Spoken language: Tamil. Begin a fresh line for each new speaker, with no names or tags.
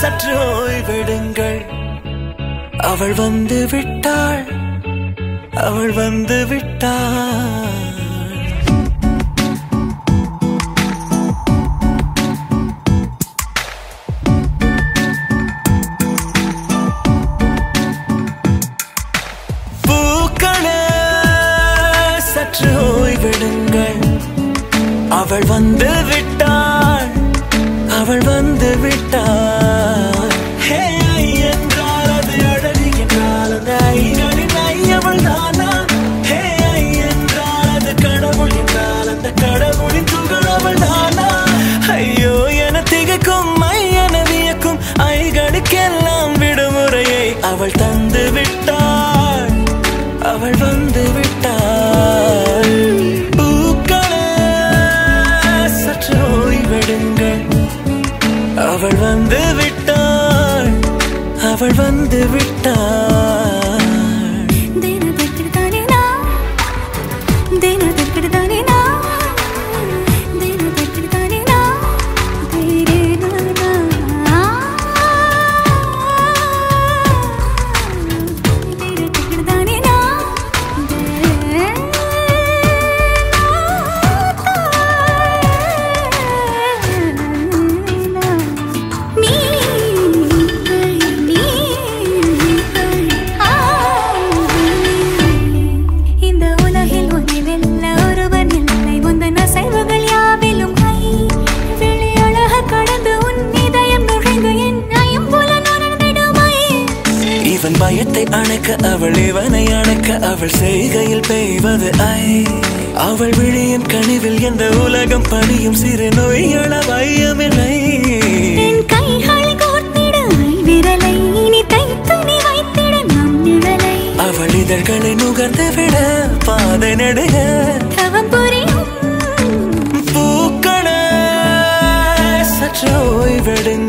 சற்று ஓய்வெடுங்கள் அவள் வந்து விட்டாள் அவள் வந்து விட்டாள் பூக்களே சற்று ஓய்வெடுங்கள் அவள் வந்து விட்டாள் அவள் வந்து விட்டாள் ஹே என்றால் அது அழகு என்றால் அந்த ஐகளின் ஐயவள் தானா ஹே என்றால் அது கடவுள் என்றால் அந்த கடவுளின் துகள் அவள் தானா ஐயோ என திகைக்கும் என வியக்கும் ஐகளுக்கெல்லாம் விடுமுறையை அவள் தந்து விட்டாள் அவள் வந்து விட்டாள் சற்று ஓய்வெடுங்கள் அவள் வந்து விட்டாள் அவள் வந்து விட்டாள் பயத்தை அணைக்க அவள் இவனை அணைக்க அவள் செய்கையில் பெய்வது ஐ அவள் விழியின் கனிவில் எந்த உலகம் பணியும் சிறு நோய்கள வையமில்லை அவள் இதழ்களை நுகர்ந்து விட பாதை நடுக பூக்களே சற்று ஓய்வெடுங்க